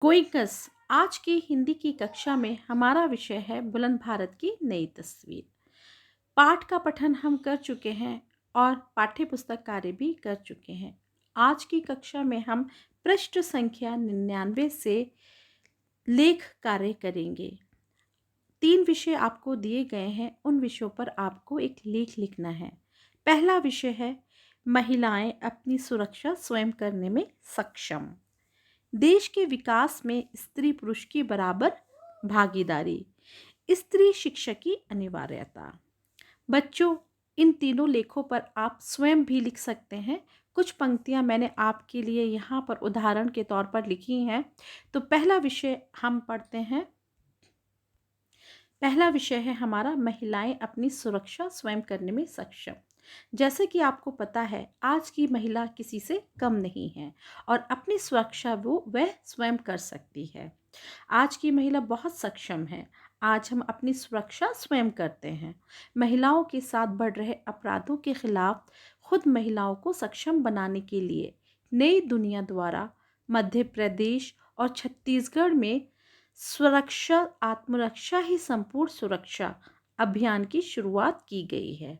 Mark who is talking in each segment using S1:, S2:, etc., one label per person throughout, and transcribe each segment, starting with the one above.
S1: गोइंकस आज की हिंदी की कक्षा में हमारा विषय है बुलंद भारत की नई तस्वीर। पाठ का पठन हम कर चुके हैं और पाठ्य पुस्तक कार्य भी कर चुके हैं। आज की कक्षा में हम पृष्ठ संख्या 99 से लेख कार्य करेंगे। 3 विषय आपको दिए गए हैं, उन विषयों पर आपको एक लेख लिखना है। पहला विषय है महिलाएं अपनी सुरक्षा स्वयं करने में सक्षम। देश के विकास में स्त्री पुरुष की बराबर भागीदारी। स्त्री शिक्षा की अनिवार्यता। बच्चों, इन तीनों लेखों पर आप स्वयं भी लिख सकते हैं। कुछ पंक्तियां मैंने आपके लिए यहाँ पर उदाहरण के तौर पर लिखी हैं। तो पहला विषय हम पढ़ते हैं। पहला विषय है हमारा महिलाएं अपनी सुरक्षा स्वयं करने में सक्षम। जैसे कि आपको पता है, आज की महिला किसी से कम नहीं है और अपनी सुरक्षा वह स्वयं कर सकती है। आज की महिला बहुत सक्षम है। आज हम अपनी सुरक्षा स्वयं करते हैं। महिलाओं के साथ बढ़ रहे अपराधों के खिलाफ खुद महिलाओं को सक्षम बनाने के लिए नई दुनिया द्वारा मध्य प्रदेश और छत्तीसगढ़ में सुरक्षा आत्मरक्षा ही संपूर्ण सुरक्षा अभियान की शुरुआत की गई है।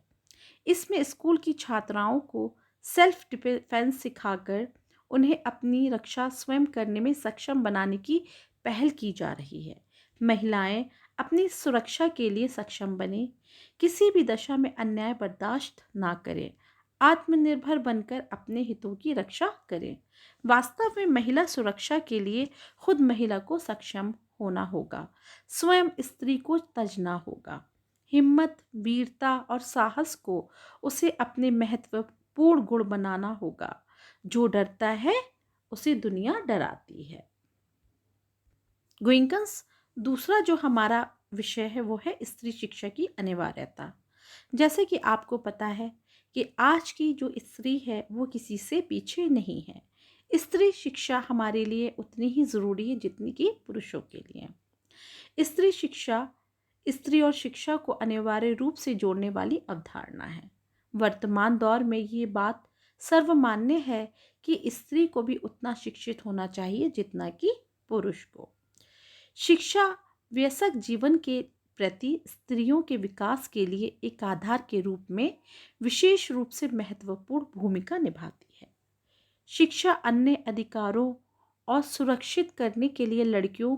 S1: इसमें स्कूल की छात्राओं को सेल्फ डिफेंस सिखाकर उन्हें अपनी रक्षा स्वयं करने में सक्षम बनाने की पहल की जा रही है। महिलाएं अपनी सुरक्षा के लिए सक्षम बने, किसी भी दशा में अन्याय बर्दाश्त ना करें, आत्मनिर्भर बनकर अपने हितों की रक्षा करें। वास्तव में महिला सुरक्षा के लिए खुद महिला को सक्षम होना होगा, स्वयं स्त्री को तजना होगा। हिम्मत, वीरता और साहस को उसे अपने महत्वपूर्ण गुण बनाना होगा। जो डरता है उसे दुनिया डराती है। गोइंकन्स दूसरा जो हमारा विषय है वो है स्त्री शिक्षा की अनिवार्यता। जैसे कि आपको पता है कि आज की जो स्त्री है वो किसी से पीछे नहीं है। स्त्री शिक्षा हमारे लिए उतनी ही ज़रूरी है जितनी कि पुरुषों के लिए। स्त्री शिक्षा स्त्री और शिक्षा को अनिवार्य रूप से जोड़ने वाली अवधारणा है। वर्तमान दौर में ये बात सर्वमान्य है कि स्त्री को भी उतना शिक्षित होना चाहिए जितना कि पुरुष को। शिक्षा वयस्क जीवन के प्रति स्त्रियों के विकास के लिए एक आधार के रूप में विशेष रूप से महत्वपूर्ण भूमिका निभाती है। शिक्षा अन्य अधिकारों और सुरक्षित करने के लिए लड़कियों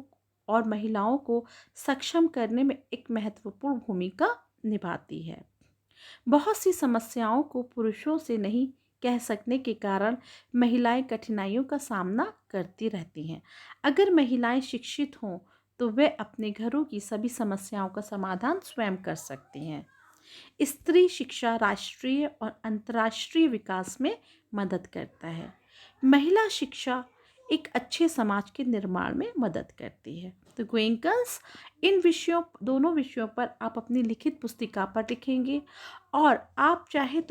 S1: और महिलाओं को सक्षम करने में एक महत्वपूर्ण भूमिका निभाती है। बहुत सी समस्याओं को पुरुषों से नहीं कह सकने के कारण महिलाएं कठिनाइयों का सामना करती रहती हैं। अगर महिलाएं शिक्षित हों तो वे अपने घरों की सभी समस्याओं का समाधान स्वयं कर सकती हैं। स्त्री शिक्षा राष्ट्रीय और अंतर्राष्ट्रीय विकास में मदद करता है। महिला शिक्षा एक अच्छे समाज के निर्माण में मदद करती है। तो गोइंकन्स इन दोनों विषयों पर आप अपनी लिखित पुस्तिका पर लिखेंगे और आप चाहे तो